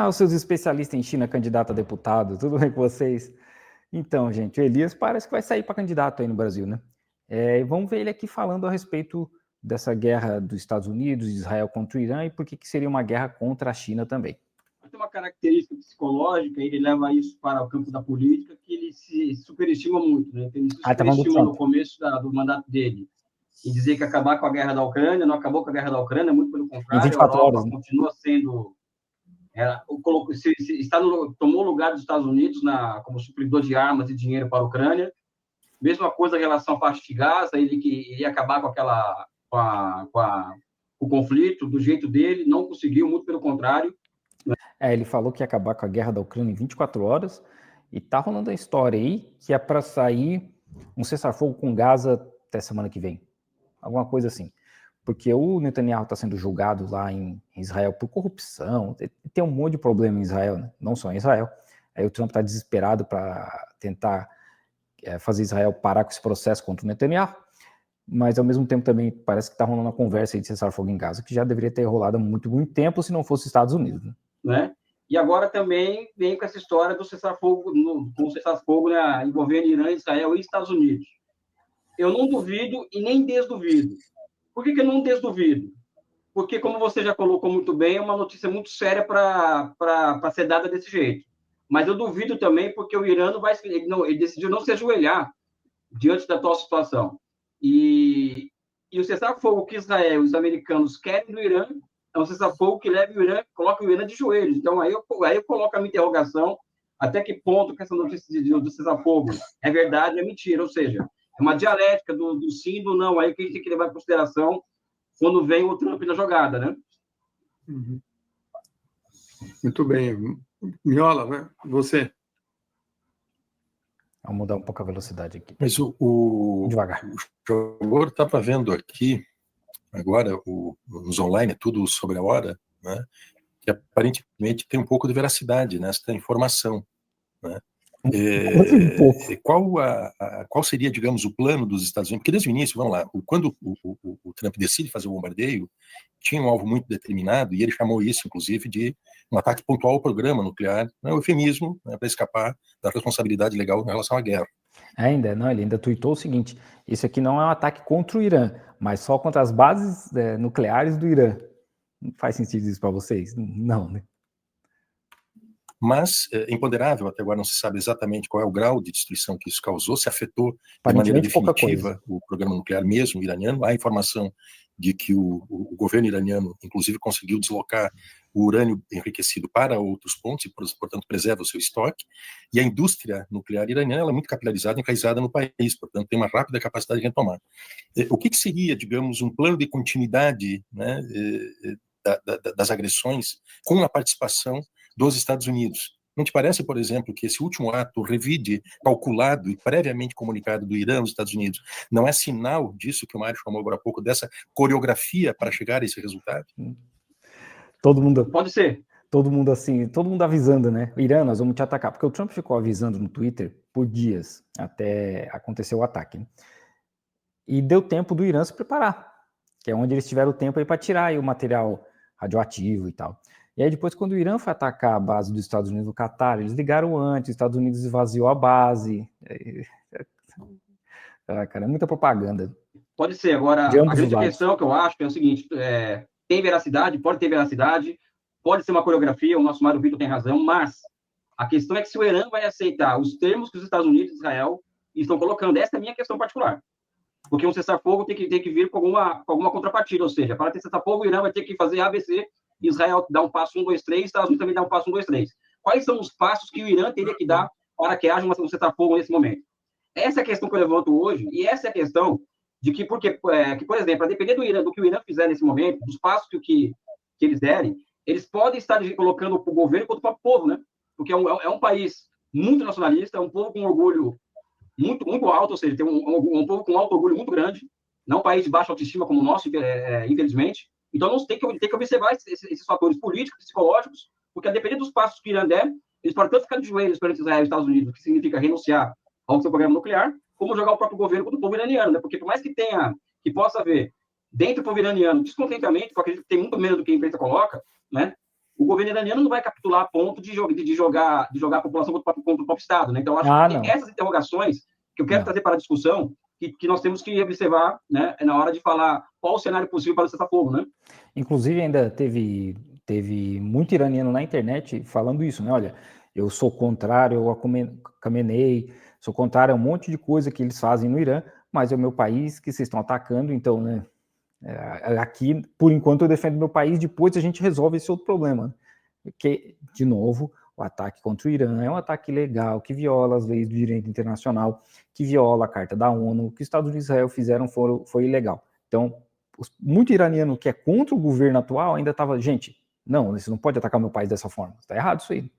Os seus especialistas em China, candidato a deputado, tudo bem com vocês? Então, gente, o Elias parece que vai sair para candidato aí no Brasil, né? E vamos ver ele aqui falando a respeito dessa guerra dos Estados Unidos, de Israel contra o Irã, e por que seria uma guerra contra a China também. Tem uma característica psicológica, ele leva isso para o campo da política, que ele se superestima muito, né? Ele se superestimou no começo do mandato dele, em dizer que acabar com a guerra da Ucrânia, não acabou com a guerra da Ucrânia, muito pelo contrário, em 24 a Europa horas, né? Continua sendo... tomou o lugar dos Estados Unidos como supridor de armas e dinheiro para a Ucrânia. Mesma coisa em relação à faixa de Gaza, ele que ia acabar com o conflito do jeito dele, não conseguiu, muito pelo contrário. Ele falou que ia acabar com a guerra da Ucrânia em 24 horas, e tá rolando a história aí que é para sair um cessar-fogo com Gaza até semana que vem. Alguma coisa assim. Porque o Netanyahu está sendo julgado lá em Israel por corrupção, tem um monte de problema em Israel, né? Não só em Israel. Aí o Trump está desesperado para tentar fazer Israel parar com esse processo contra o Netanyahu, mas ao mesmo tempo também parece que está rolando uma conversa aí de cessar-fogo em Gaza, que já deveria ter rolado há muito tempo se não fosse os Estados Unidos, né? E agora também vem com essa história do cessar-fogo, né, envolvendo Irã, Israel e Estados Unidos. Eu não duvido e nem desduvido. Por que eu não desduvido? Porque, como você já colocou muito bem, é uma notícia muito séria para ser dada desse jeito. Mas eu duvido também porque o Irã ele decidiu não se ajoelhar diante da atual situação. E o cessar-fogo que Israel e os americanos querem do Irã é um cessar-fogo que coloca o Irã de joelhos. Então, aí eu coloco a minha interrogação até que ponto que essa notícia do cessar-fogo é verdade ou é mentira. Ou seja, é uma dialética do sim e do não, aí que a gente tem que levar em consideração quando vem o Trump na jogada, né? Uhum. Muito bem. Miola, né? Você. Vamos mudar um pouco a velocidade aqui. Mas devagar. O Jogor estava vendo aqui, agora, nos online, tudo sobre a hora, né? Que aparentemente tem um pouco de veracidade nesta informação, né? Qual seria, digamos, o plano dos Estados Unidos? Porque desde o início, vamos lá, quando o Trump decide fazer o bombardeio, tinha um alvo muito determinado, e ele chamou isso, inclusive, de um ataque pontual ao programa nuclear, um eufemismo, né, para escapar da responsabilidade legal em relação à guerra. Ele ainda tuitou o seguinte: isso aqui não é um ataque contra o Irã, mas só contra as bases nucleares do Irã. Não faz sentido isso para vocês? Não, né? Mas é imponderável, até agora não se sabe exatamente qual é o grau de destruição que isso causou, se afetou de maneira definitiva o programa nuclear mesmo iraniano. Há informação de que o governo iraniano, inclusive, conseguiu deslocar o urânio enriquecido para outros pontos e, portanto, preserva o seu estoque. E a indústria nuclear iraniana ela é muito capilarizada, enraizada no país, portanto, tem uma rápida capacidade de retomar. O que seria, digamos, um plano de continuidade, né, das agressões com a participação dos Estados Unidos? Não te parece, por exemplo, que esse último ato revide, calculado e previamente comunicado do Irã aos Estados Unidos não é sinal disso que o Mário chamou agora há pouco, dessa coreografia para chegar a esse resultado? Todo mundo... Pode ser. Todo mundo assim, todo mundo avisando, né? Irã, nós vamos te atacar. Porque o Trump ficou avisando no Twitter por dias até acontecer o ataque, né? E deu tempo do Irã se preparar, que é onde eles tiveram o tempo aí para tirar aí o material radioativo e tal. E aí depois, quando o Irã foi atacar a base dos Estados Unidos no Catar, eles ligaram antes, os Estados Unidos esvaziou a base. Cara, é muita propaganda. Pode ser. Agora, a grande questão que eu acho é o seguinte, tem veracidade, pode ter veracidade, pode ser uma coreografia, o nosso Mário Vitor tem razão, mas a questão é que se o Irã vai aceitar os termos que os Estados Unidos e Israel estão colocando, essa é a minha questão particular. Porque um cessar-fogo tem que vir com alguma contrapartida, ou seja, para ter cessar-fogo, o Irã vai ter que fazer ABC, Israel dá um passo 1, 2, 3, Estados Unidos também dá um passo 1, 2, 3. Quais são os passos que o Irã teria que dar para que haja um cessar-fogo nesse momento? Essa é a questão que eu levanto hoje, e essa é a questão de que, por exemplo, a depender do que o Irã fizer nesse momento, dos passos que eles derem, eles podem estar colocando o governo contra o próprio povo, né? Porque é um país muito nacionalista, é um povo com orgulho muito, muito alto, ou seja, tem um povo com alto orgulho muito grande, não um país de baixa autoestima como o nosso, infelizmente. Então, nós tem que observar esses fatores políticos, psicológicos, porque a depender dos passos que o Irã der, eles podem tanto ficar de joelhos perante Israel e Estados Unidos, o que significa renunciar ao seu programa nuclear, como jogar o próprio governo contra o povo iraniano, né? Porque por mais que possa haver dentro do povo iraniano descontentamento, porque eu acredito que tem muito menos do que a imprensa coloca, né? o governo iraniano não vai capitular a ponto de jogar a população contra o próprio Estado, né? Então, acho que essas interrogações que eu quero trazer para a discussão, que nós temos que observar, né, na hora de falar qual o cenário possível para o cessar-fogo, né? Inclusive, ainda teve muito iraniano na internet falando isso, né? Olha, eu sou contrário ao Khamenei, sou contrário a um monte de coisa que eles fazem no Irã, mas é o meu país que vocês estão atacando, então, né? Aqui, por enquanto, eu defendo meu país, depois a gente resolve esse outro problema. Que, de novo, o ataque contra o Irã é um ataque ilegal, que viola as leis do direito internacional, que viola a Carta da ONU, o que os Estados Unidos e Israel fizeram foi ilegal. Então, muito iraniano que é contra o governo atual ainda estava, gente, não, você não pode atacar meu país dessa forma, está errado isso aí.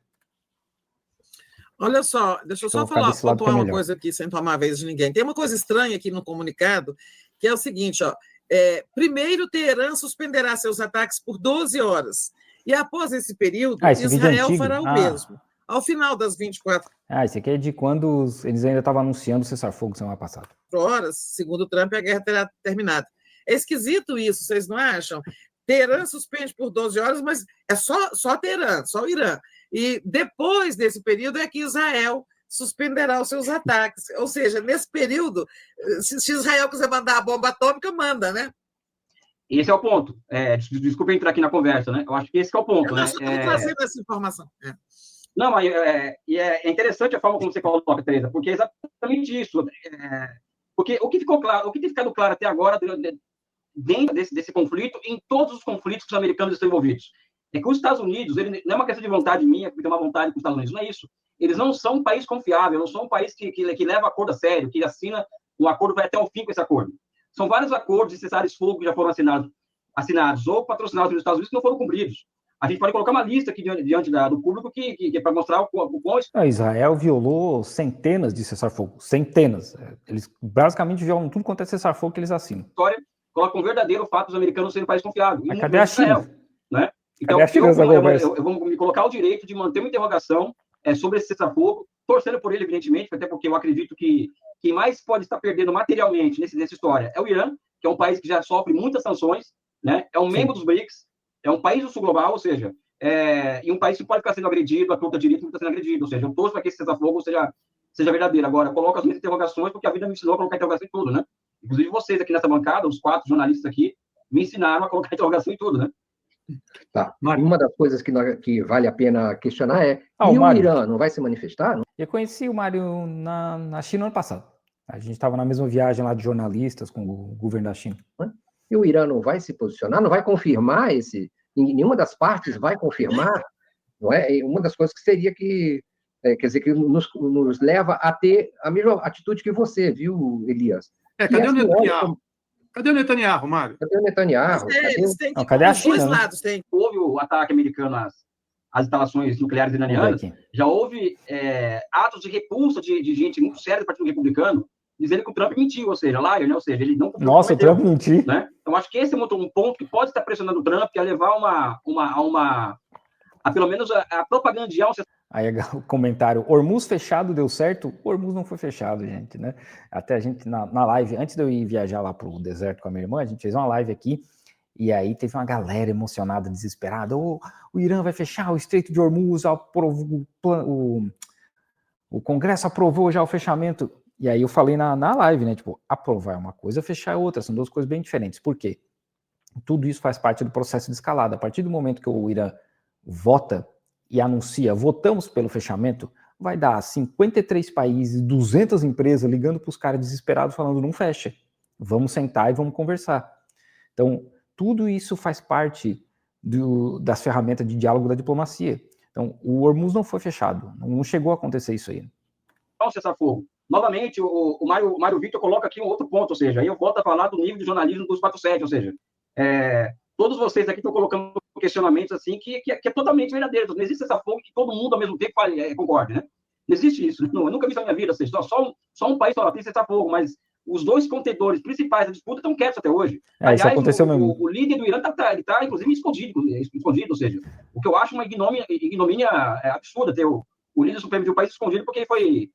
Olha só, deixa eu só pontuar uma coisa aqui, sem tomar a vez de ninguém. Tem uma coisa estranha aqui no comunicado, que é o seguinte, ó, primeiro, Teherã suspenderá seus ataques por 12 horas, e após esse período, Israel fará o mesmo. Ao final das 24 isso aqui é de quando eles ainda estavam anunciando o cessar-fogo semana passada. Horas, segundo Trump, a guerra terá terminado. É esquisito isso, vocês não acham? Teherã suspende por 12 horas, mas é só Teherã, só o Irã. E depois desse período é que Israel suspenderá os seus ataques. Ou seja, nesse período, se Israel quiser mandar a bomba atômica, manda, né? Esse é o ponto. Desculpa entrar aqui na conversa, né? Eu acho que esse é o ponto. Eu estou trazendo essa informação. Não, mas é interessante a forma como você coloca, Teresa, porque é exatamente isso. Porque o que ficou claro, o que tem ficado claro até agora, dentro desse conflito, em todos os conflitos que os americanos estão envolvidos, é que os Estados Unidos, ele não é uma questão de vontade minha, porque tem uma vontade com os Estados Unidos, não é isso. Eles não são um país confiável, não são um país que leva acordo a sério, que assina um acordo, vai até o fim com esse acordo. São vários acordos de cessar-fogo que já foram assinados ou patrocinados pelos Estados Unidos que não foram cumpridos. A gente pode colocar uma lista aqui diante do público que é para mostrar o qual... Israel violou centenas de cessar-fogo, centenas. Eles basicamente violam tudo quanto é cessar-fogo que eles assinam. História coloca um verdadeiro fato dos americanos serem um país confiável. Mas cadê a China? Israel, né? Então, eu vou me colocar o direito de manter uma interrogação sobre esse cessar-fogo, torcendo por ele, evidentemente, até porque eu acredito que quem mais pode estar perdendo materialmente nessa história é o Irã, que é um país que já sofre muitas sanções, né? É um membro dos BRICS, é um país do sul global, ou seja, e um país que pode ficar sendo agredido, a torta direito está sendo agredido, ou seja, eu torço para que esse cessar-fogo seja verdadeiro. Agora, eu coloco as minhas interrogações, porque a vida me ensinou a colocar interrogação em tudo, né? Inclusive vocês aqui nessa bancada, os 4 jornalistas aqui, me ensinaram a colocar interrogação em tudo, né? Tá. Uma das coisas que vale a pena questionar é, e o Irã não vai se manifestar? Eu conheci o Mário na China ano passado. A gente estava na mesma viagem lá de jornalistas com o governo da China. E o Irã não vai se posicionar? Não vai confirmar nenhuma das partes vai confirmar? Não é? Uma das coisas que seria que, quer dizer, que nos leva a ter a mesma atitude que você, viu, Elias? Cadê o Netanyahu? Cadê o Netanyahu, Mário? Cadê o Netanyahu? Cadê a China? Lados, tem. Houve o ataque americano às instalações nucleares iranianas, já houve atos de repulsa de gente muito séria do Partido Republicano, dizendo que o Trump mentiu, ou seja, liar, né? Ou seja, ele não... Nossa, o Trump mentiu. Né? Então, acho que esse é um ponto que pode estar pressionando o Trump a levar pelo menos, a propagandear Aí o comentário, Hormuz fechado deu certo? O Hormuz não foi fechado, gente, né? Até a gente, na live, antes de eu ir viajar lá pro deserto com a minha irmã, a gente fez uma live aqui, e aí teve uma galera emocionada, desesperada, o Irã vai fechar o Estreito de Hormuz, o Congresso aprovou já o fechamento. E aí eu falei na live, né, tipo, aprovar é uma coisa, fechar é outra, são duas coisas bem diferentes. Por quê? Tudo isso faz parte do processo de escalada. A partir do momento que o Irã vota e anuncia, votamos pelo fechamento, vai dar 53 países, 200 empresas ligando para os caras desesperados falando, não fecha, vamos sentar e vamos conversar. Então, tudo isso faz parte das ferramentas de diálogo da diplomacia. Então, o Hormuz não foi fechado, não chegou a acontecer isso aí. Ao cessar-fogo. Novamente, o Mário Victor coloca aqui um outro ponto, ou seja, aí eu volto a falar do nível de jornalismo dos 47, ou seja, todos vocês aqui estão colocando questionamentos assim que é totalmente verdadeiro. Não existe cessar-fogo que todo mundo ao mesmo tempo concorde, né? Não existe isso. Não, eu nunca vi isso na minha vida, ou seja, só um país tem cessar-fogo, mas os dois contendores principais da disputa estão quietos até hoje. Aliás, isso aconteceu mesmo. O líder do Irã está inclusive escondido, ou seja, o que eu acho uma ignomínia absurda ter o líder supremo de um país escondido porque foi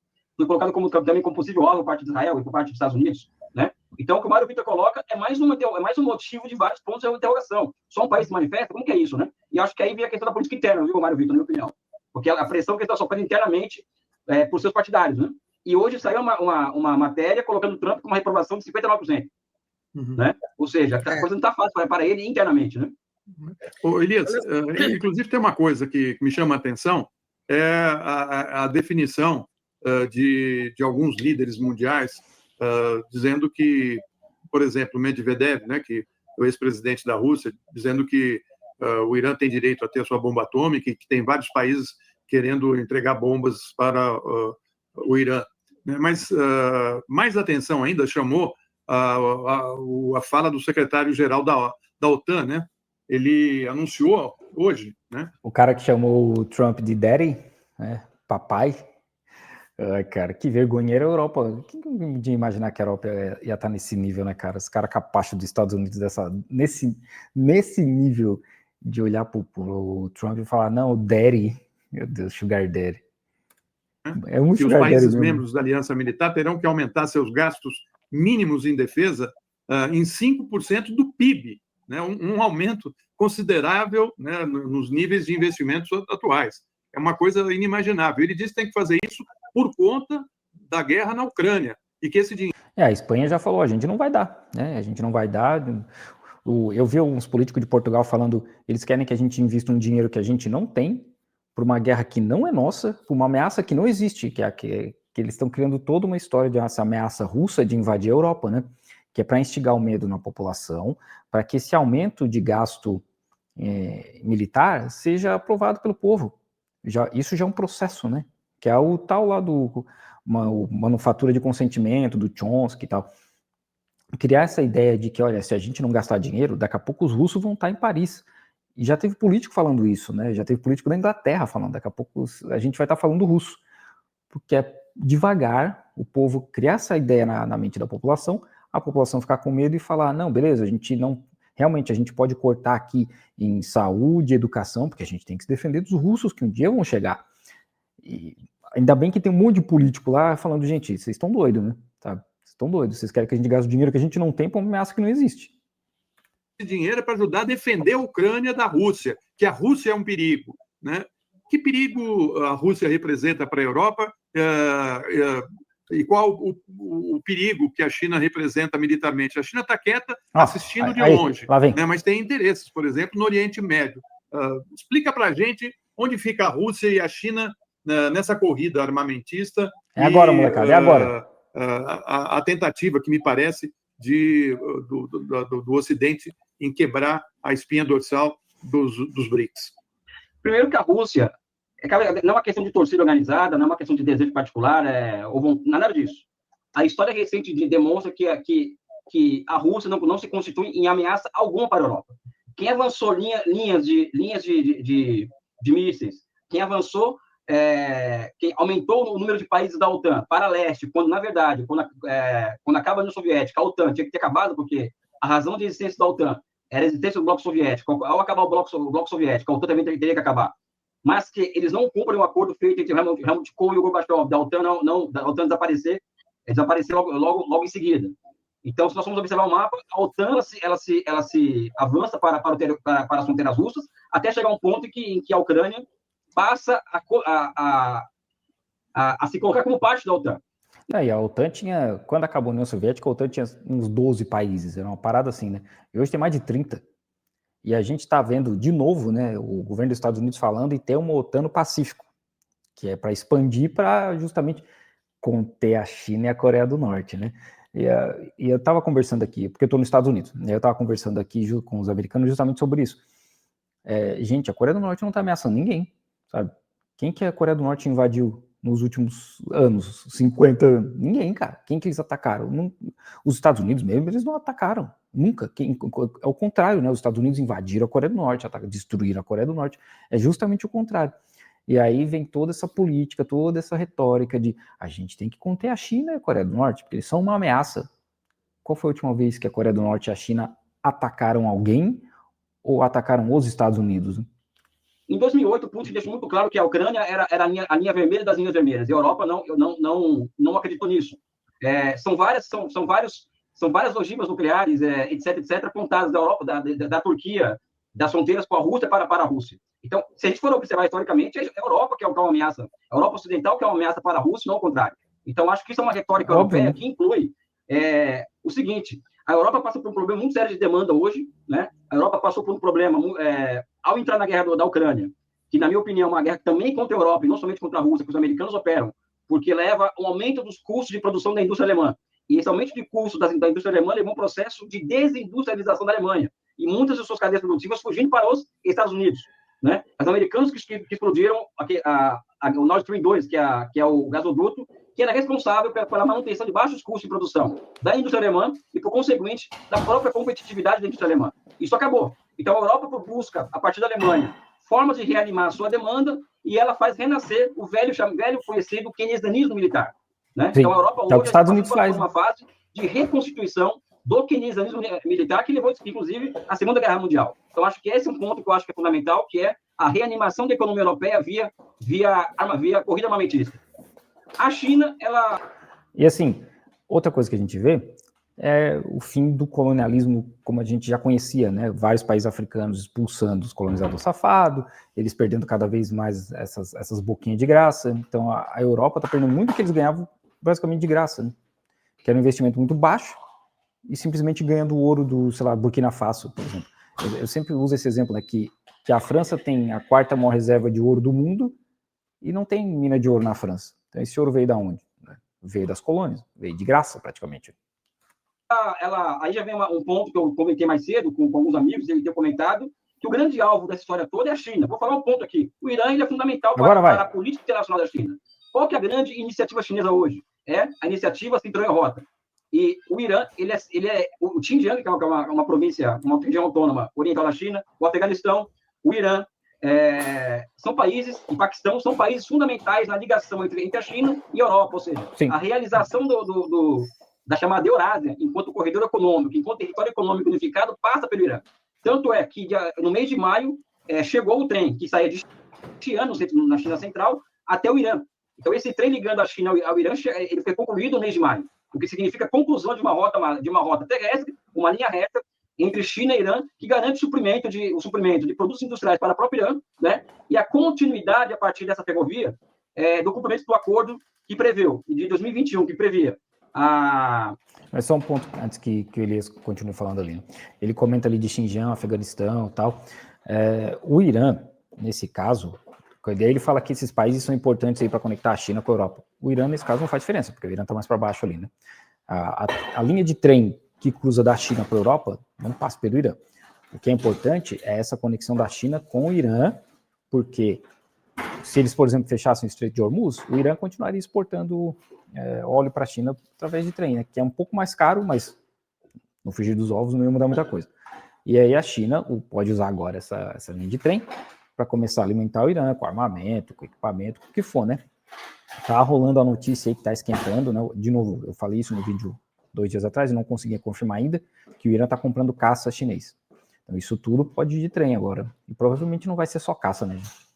colocado também como possível alvo por parte de Israel e por parte dos Estados Unidos, né? Então, o que o Mário Victor coloca é mais um motivo de vários pontos de interrogação. Só um país se manifesta? Como que é isso, né? E E acho que aí vem a questão da política interna, viu, Mário Vitor, na minha opinião. Porque a pressão que eles estão sofrendo internamente por seus partidários, né? E hoje saiu uma matéria colocando o Trump com uma reprovação de 59%. Né? Ou seja, a coisa não está fácil para ele internamente, né? Ô, Elias, inclusive tem uma coisa que me chama a atenção, é a definição de alguns líderes mundiais dizendo que, por exemplo, Medvedev, né, que é o ex-presidente da Rússia, dizendo que o Irã tem direito a ter a sua bomba atômica e que tem vários países querendo entregar bombas para o Irã. Mas mais atenção ainda chamou a fala do secretário-geral da OTAN, né? Ele anunciou hoje, né? O cara que chamou o Trump de daddy, né? Papai. Ai, cara, que vergonheira a Europa. Quem podia imaginar que a Europa ia estar nesse nível, né, cara? Os caras capazes dos Estados Unidos nesse nível de olhar pro Trump e falar, não, daddy, meu Deus, sugar daddy. É um que os países membros da Aliança Militar terão que aumentar seus gastos mínimos em defesa em 5% do PIB, né? Um aumento considerável, né, nos níveis de investimentos atuais. É uma coisa inimaginável. Ele disse que tem que fazer isso por conta da guerra na Ucrânia e que esse dinheiro... A Espanha já falou, a gente não vai dar, né? A gente não vai dar. Eu vi uns políticos de Portugal falando, eles querem que a gente invista um dinheiro que a gente não tem por uma guerra que não é nossa, por uma ameaça que não existe, que eles estão criando toda uma história de essa ameaça russa de invadir a Europa, né? Que é para instigar o medo na população, para que esse aumento de gasto militar seja aprovado pelo povo. Isso já é um processo, né? Que é o tal lá do manufatura de consentimento, do Chomsky e tal. Criar essa ideia de que, olha, se a gente não gastar dinheiro, daqui a pouco os russos vão estar em Paris. E já teve político falando isso, né? Já teve político da Inglaterra falando, daqui a pouco a gente vai estar falando russo. Porque é devagar o povo criar essa ideia na mente da população, a população ficar com medo e falar, não, beleza, a gente não... Realmente, a gente pode cortar aqui em saúde, educação, porque a gente tem que se defender dos russos que um dia vão chegar. E ainda bem que tem um monte de político lá falando, gente, vocês estão doidos, né? Sabe? Vocês estão doidos, vocês querem que a gente gaste o dinheiro que a gente não tem para uma ameaça que não existe. Esse dinheiro é para ajudar a defender a Ucrânia da Rússia, que a Rússia é um perigo, né? Que perigo a Rússia representa para a Europa e qual o perigo que a China representa militarmente? A China está quieta, assistindo de longe, né? Mas tem interesses, por exemplo, no Oriente Médio. Explica para a gente onde fica a Rússia e a China nessa corrida armamentista. É agora, molecada, é agora. A tentativa, que me parece, do Ocidente em quebrar a espinha dorsal dos BRICS. Primeiro que a Rússia não é uma questão de torcida organizada, não é uma questão de desejo particular, nada disso. A história recente demonstra que a Rússia não se constitui em ameaça alguma para a Europa. Quem avançou linhas de mísseis, quem avançou, quem aumentou o número de países da OTAN para leste, quando, na verdade, quando acaba a União Soviética, a OTAN tinha que ter acabado, porque a razão de existência da OTAN era a existência do bloco soviético. Ao acabar o bloco soviético, a OTAN também teria que acabar. Mas que eles não cumprem o acordo feito entre Helmut Kohl e o Gorbachev, da OTAN da OTAN desaparecer logo em seguida. Então, se nós formos observar o mapa, a OTAN ela se avança para as fronteiras russas, até chegar a um ponto em que a Ucrânia passa a se colocar como parte da OTAN. E a OTAN tinha, quando acabou a União Soviética, a OTAN tinha uns 12 países, era uma parada assim, né? E hoje tem mais de 30. E a gente está vendo de novo, né, o governo dos Estados Unidos falando em ter uma OTAN no Pacífico, que é para expandir para justamente conter a China e a Coreia do Norte, né? E eu estava conversando aqui, porque eu estou nos Estados Unidos, né? Eu estava conversando aqui com os americanos justamente sobre isso. Gente, a Coreia do Norte não está ameaçando ninguém, sabe? Quem que a Coreia do Norte invadiu nos últimos anos, 50 anos? Ninguém, cara. Quem que eles atacaram? Não, os Estados Unidos mesmo, eles não atacaram. Nunca. Ao contrário, né? Os Estados Unidos invadiram a Coreia do Norte, destruíram a Coreia do Norte. É justamente o contrário. E aí vem toda essa política, toda essa retórica de a gente tem que conter a China e a Coreia do Norte, porque eles são uma ameaça. Qual foi a última vez que a Coreia do Norte e a China atacaram alguém ou atacaram os Estados Unidos? Em 2008, o Putin deixou muito claro que a Ucrânia era a linha vermelha das linhas vermelhas. E a Europa não acreditou nisso. São várias ogivas nucleares, etc., apontadas da Europa, da Turquia, das fronteiras com a Rússia para a Rússia. Então, se a gente for observar historicamente, é a Europa que é uma ameaça, a Europa Ocidental que é uma ameaça para a Rússia, não o contrário. Então, acho que isso é uma retórica europeia que inclui o seguinte: a Europa passa por um problema muito sério de demanda hoje, né? A Europa passou por um problema ao entrar na guerra da Ucrânia, que, na minha opinião, é uma guerra também contra a Europa, e não somente contra a Rússia, que os americanos operam, porque leva ao aumento dos custos de produção da indústria alemã. E esse aumento de custos da indústria alemã levou a um processo de desindustrialização da Alemanha. E muitas de suas cadeias produtivas fugindo para os Estados Unidos, né? Os americanos que explodiram o Nord Stream 2, que é o gasoduto, que era responsável pela manutenção de baixos custos de produção da indústria alemã e, por conseguinte, da própria competitividade da indústria alemã. Isso acabou. Então, a Europa busca, a partir da Alemanha, formas de reanimar a sua demanda, e ela faz renascer o velho conhecido keynesianismo militar, né? Então, a Europa hoje está passando por uma fase de reconstituição do keynesianismo militar, que levou, inclusive, à Segunda Guerra Mundial. Então, acho que esse é um ponto que eu acho que é fundamental, que é a reanimação da economia europeia via corrida armamentista. A China, ela... E, assim, outra coisa que a gente vê é o fim do colonialismo como a gente já conhecia, né? Vários países africanos expulsando os colonizadores safados, eles perdendo cada vez mais essas boquinhas de graça. Então, a Europa está perdendo muito do que eles ganhavam basicamente de graça, né? Que era um investimento muito baixo, e simplesmente ganhando o ouro do, sei lá, Burkina Faso, por exemplo. Eu sempre uso esse exemplo, né, que a França tem a 4ª maior reserva de ouro do mundo e não tem mina de ouro na França. Então esse ouro veio da onde? Veio das colônias, veio de graça praticamente. Aí já vem um ponto que eu comentei mais cedo com alguns amigos, ele tem comentado, que o grande alvo dessa história toda é a China. Vou falar um ponto aqui. O Irã ele é fundamental para a política internacional da China. Qual que é a grande iniciativa chinesa hoje? É a iniciativa Cinturão e Rota. E o Irã, o Xinjiang, que é uma província, uma região autônoma oriental da China, o Afeganistão, o Irã, são países, e Paquistão, são países fundamentais na ligação entre a China e a Europa, ou seja, sim, a realização da chamada Eurásia, enquanto corredor econômico, enquanto território econômico unificado, passa pelo Irã. Tanto é que, no mês de maio, chegou o trem que saía de Xi'an, na China Central, até o Irã. Então, esse trem ligando a China ao Irã, ele foi concluído no mês de maio, o que significa a conclusão de uma rota terrestre, uma linha reta entre China e Irã, que garante o suprimento de produtos industriais para o próprio Irã, né? E a continuidade, a partir dessa ferrovia, do cumprimento do acordo que preveu, de 2021, que previa Mas só um ponto antes que o Elias continue falando ali. Ele comenta ali de Xinjiang, Afeganistão e tal. O Irã, nesse caso, ele fala que esses países são importantes para conectar a China com a Europa. O Irã, nesse caso, não faz diferença, porque o Irã está mais para baixo ali, né? A linha de trem que cruza da China para a Europa não passa pelo Irã. O que é importante é essa conexão da China com o Irã, porque se eles, por exemplo, fechassem o Estreito de Hormuz, o Irã continuaria exportando óleo para a China através de trem, né? Que é um pouco mais caro, mas no frigir dos ovos não ia mudar muita coisa. E aí a China pode usar agora essa linha de trem para começar a alimentar o Irã com armamento, com equipamento, o que for, né? Tá rolando a notícia aí que tá esquentando, né? De novo, eu falei isso no vídeo 2 dias atrás e não conseguia confirmar ainda, que o Irã tá comprando caça chinês. Então isso tudo pode ir de trem agora. E provavelmente não vai ser só caça, né, gente?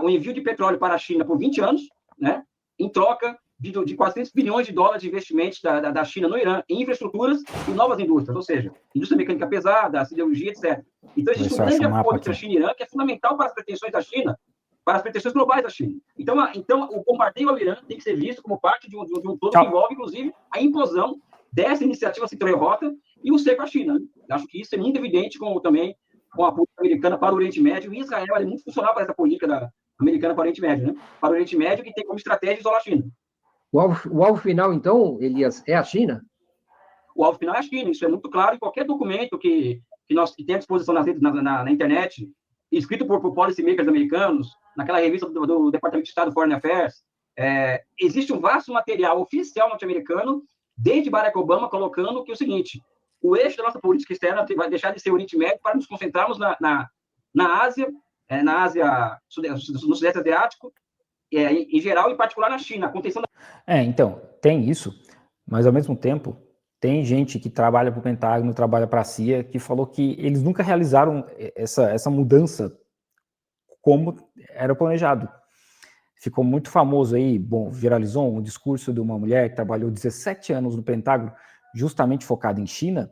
O envio de petróleo para a China por 20 anos, né? Em troca de 400 bilhões de dólares de investimentos da China no Irã em infraestruturas e novas indústrias, ou seja, indústria mecânica pesada, siderurgia, etc. Então, existe um grande acordo entre a China e o Irã que é fundamental para as pretensões da China, para as pretensões globais da China. Então o bombardeio ao Irã tem que ser visto como parte de um todo que envolve, inclusive, a implosão dessa iniciativa Cinturão e Rota e o cerco à China. Eu acho que isso é muito evidente também com a política americana para o Oriente Médio, e Israel é muito funcional para essa política americana para o Oriente Médio, né? Para o Oriente Médio, que tem como estratégia isolar a China. O alvo final, então, Elias, é a China? O alvo final é a China, isso é muito claro em qualquer documento que tem à disposição na internet, escrito por policymakers americanos, naquela revista do Departamento de Estado Foreign Affairs. Existe um vasto material oficial norte-americano, desde Barack Obama, colocando que é o seguinte: o eixo da nossa política externa vai deixar de ser o Oriente Médio para nos concentrarmos na Ásia, no Sudeste Asiático, em geral, em particular na China. A contenção então, tem isso, mas ao mesmo tempo, tem gente que trabalha para o Pentágono, trabalha para a CIA, que falou que eles nunca realizaram essa mudança como era planejado. Ficou muito famoso aí, viralizou um discurso de uma mulher que trabalhou 17 anos no Pentágono, justamente focada em China,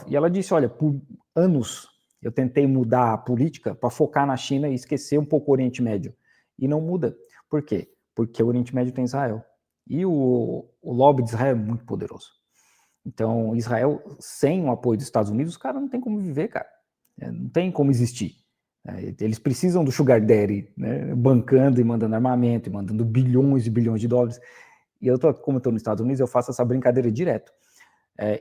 e ela disse, olha, por anos Eu tentei mudar a política para focar na China e esquecer um pouco o Oriente Médio. E não muda. Por quê? Porque o Oriente Médio tem Israel. E o lobby de Israel é muito poderoso. Então, Israel, sem o apoio dos Estados Unidos, os caras não tem como viver, cara. Não tem como existir. Eles precisam do Sugar Daddy, né, bancando e mandando armamento, e mandando bilhões e bilhões de dólares. E como eu estou nos Estados Unidos, eu faço essa brincadeira direto.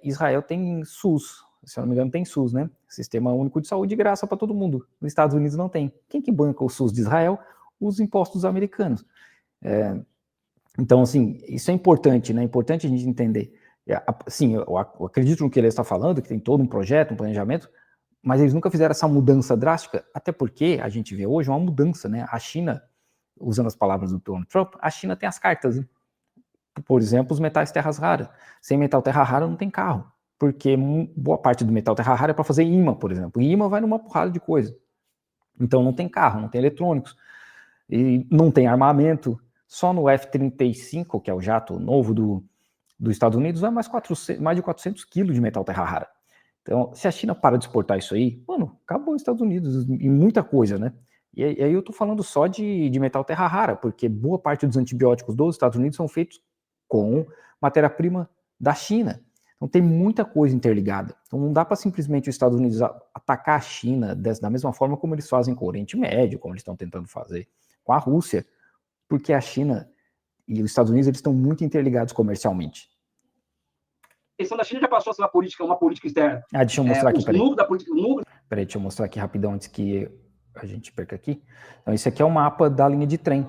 Israel tem SUS, se eu não me engano tem SUS, né? Sistema Único de Saúde de graça para todo mundo. Nos Estados Unidos não tem. Quem que banca o SUS de Israel? Os impostos americanos. Então, assim, isso é importante, né? É importante a gente entender. Sim, eu acredito no que ele está falando, que tem todo um projeto, um planejamento, mas eles nunca fizeram essa mudança drástica, até porque a gente vê hoje uma mudança, né? A China, usando as palavras do Donald Trump, a China tem as cartas, né? Por exemplo, os metais terras raras. Sem metal terra rara não tem carro, porque boa parte do metal terra rara é para fazer imã, por exemplo. E imã vai numa porrada de coisa. Então não tem carro, não tem eletrônicos, e não tem armamento. Só no F-35, que é o jato novo dos Estados Unidos, vai mais de 400 quilos de metal terra rara. Então, se a China para de exportar isso aí, mano, acabou os Estados Unidos e muita coisa, né? E aí eu tô falando só de metal terra rara, porque boa parte dos antibióticos dos Estados Unidos são feitos com matéria-prima da China. Então tem muita coisa interligada. Então não dá para simplesmente os Estados Unidos atacar a China da mesma forma como eles fazem com o Oriente Médio, como eles estão tentando fazer com a Rússia, porque a China e os Estados Unidos eles estão muito interligados comercialmente. A questão da China já passou a ser uma política externa. Deixa eu mostrar aqui, peraí. Peraí, deixa eu mostrar aqui rapidão antes que a gente perca aqui. Então, esse aqui é o mapa da linha de trem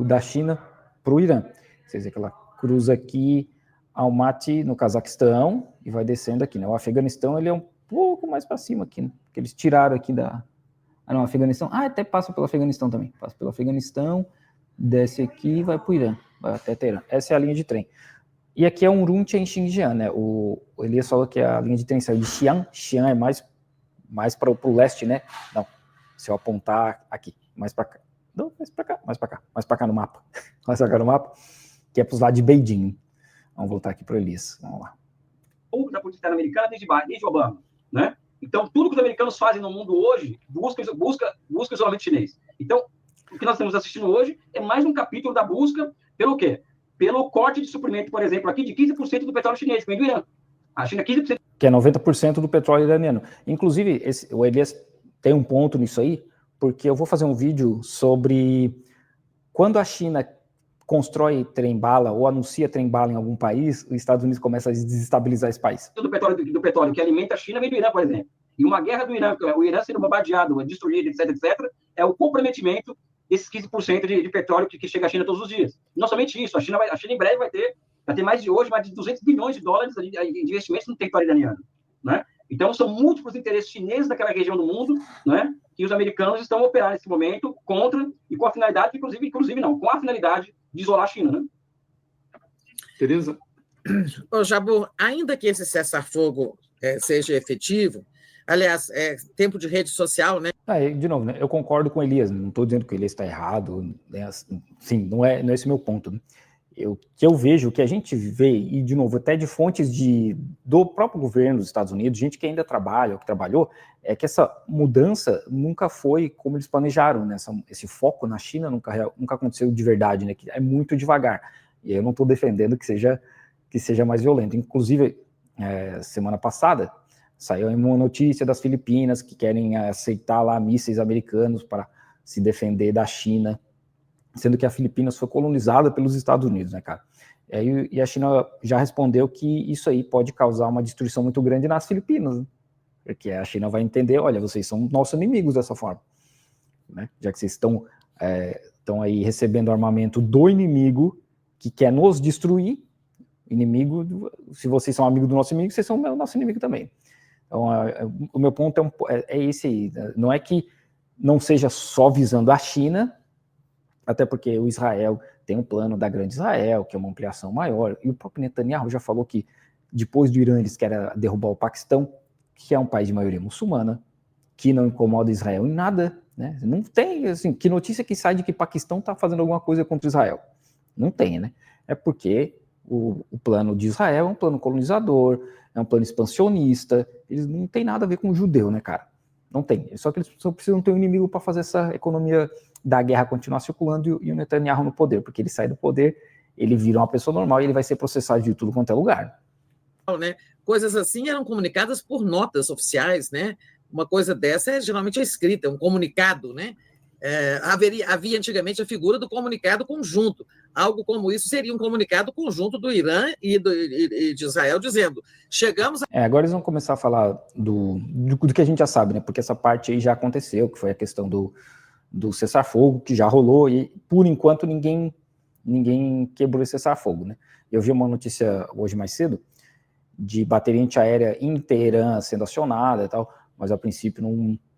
da China para o Irã. Vocês veem que ela cruza aqui Almaty, no Cazaquistão, e vai descendo aqui, né? O Afeganistão, ele é um pouco mais para cima aqui, né? Que eles tiraram aqui não, Afeganistão. Até passa pelo Afeganistão também. Passa pelo Afeganistão, desce aqui e vai para o Irã, vai até Teherã. Essa é a linha de trem. E aqui é Urumqi em Xinjiang, né? O Elias falou que a linha de trem saiu de Xi'an. Xi'an é mais para o leste, né? Não, se eu apontar aqui, mais para cá. Não, mais para cá no mapa. Mais para cá no mapa, que é para os lados de Beijing. Vamos voltar aqui para o Elias. Vamos lá. Pouco da política externa americana desde Obama, né? Então, tudo que os americanos fazem no mundo hoje busca o isolamento chinês. Então, o que nós estamos assistindo hoje é mais um capítulo da busca pelo quê? Pelo corte de suprimento, por exemplo, aqui de 15% do petróleo chinês, que vem do Irã. A China 15%. Que é 90% do petróleo iraniano. Inclusive, o Elias tem um ponto nisso aí, porque eu vou fazer um vídeo sobre quando a China constrói trem-bala ou anuncia trem-bala em algum país, os Estados Unidos começam a desestabilizar esse país. Do petróleo que alimenta a China vem do Irã, por exemplo. E uma guerra do Irã, o Irã sendo bombardeado, destruído, etc., é o comprometimento desses 15% de petróleo que chega à China todos os dias. Não somente isso, a China em breve vai ter mais de 200 bilhões de dólares de investimentos no território iraniano, né? Então, são múltiplos interesses chineses naquela região do mundo, né, que os americanos estão operando nesse momento contra e com a finalidade, com a finalidade de isolar a China, né? Tereza? Jabor, ainda que esse cessar-fogo seja efetivo, aliás, tempo de rede social, né? De novo, né, eu concordo com o Elias, não estou dizendo que o Elias está errado, né, sim, não é esse meu ponto, né? Que eu vejo, que a gente vê, e de novo, até de fontes do próprio governo dos Estados Unidos, gente que ainda trabalha, ou que trabalhou, é que essa mudança nunca foi como eles planejaram, né? Esse foco na China nunca aconteceu de verdade, né? Que é muito devagar, e eu não estou defendendo que seja mais violento. Inclusive, semana passada, saiu uma notícia das Filipinas que querem aceitar lá mísseis americanos para se defender da China, sendo que a Filipinas foi colonizada pelos Estados Unidos, né, cara? E a China já respondeu que isso aí pode causar uma destruição muito grande nas Filipinas, né? Porque a China vai entender, olha, vocês são nossos inimigos dessa forma, né? Já que vocês estão aí recebendo armamento do inimigo que quer nos destruir, inimigo, se vocês são amigos do nosso inimigo, vocês são o nosso inimigo também. Então, o meu ponto é esse aí, não é que não seja só visando a China, até porque o Israel tem um plano da Grande Israel, que é uma ampliação maior, e o próprio Netanyahu já falou que depois do Irã eles querem derrubar o Paquistão, que é um país de maioria muçulmana, que não incomoda Israel em nada, né? Não tem, assim, que notícia que sai de que o Paquistão está fazendo alguma coisa contra Israel? Não tem, né? É porque o plano de Israel é um plano colonizador, é um plano expansionista, eles não tem nada a ver com o judeu, né, cara? Não tem. Só que eles só precisam ter um inimigo para fazer essa economia da guerra continuar circulando e o Netanyahu no poder, porque ele sai do poder, ele vira uma pessoa normal e ele vai ser processado de tudo quanto é lugar. Né? Coisas assim eram comunicadas por notas oficiais, né? Uma coisa dessa geralmente é escrita, um comunicado, né? Havia antigamente a figura do comunicado conjunto. Algo como isso seria um comunicado conjunto do Irã e de Israel, dizendo, chegamos a... Agora eles vão começar a falar do que a gente já sabe, né? Porque essa parte aí já aconteceu, que foi a questão do cessar-fogo, que já rolou, e por enquanto ninguém quebrou esse cessar-fogo, né? Eu vi uma notícia hoje mais cedo, de bateria antiaérea em Teherã sendo acionada e tal, mas a princípio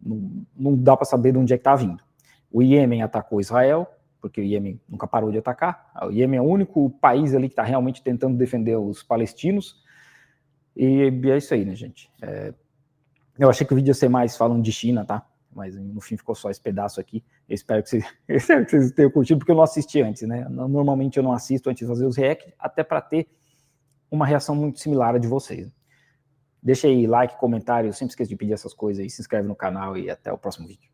não dá para saber de onde é que está vindo. O Iêmen atacou Israel, porque o Iêmen nunca parou de atacar. O Iêmen é o único país ali que está realmente tentando defender os palestinos. E é isso aí, né, gente? Eu achei que o vídeo ia ser mais falando de China, tá? Mas no fim ficou só esse pedaço aqui. Eu espero que vocês tenham curtido, porque eu não assisti antes, né? Normalmente eu não assisto antes de fazer os react, até para ter uma reação muito similar à de vocês. Deixa aí like, comentário, eu sempre esqueço de pedir essas coisas aí, se inscreve no canal e até o próximo vídeo.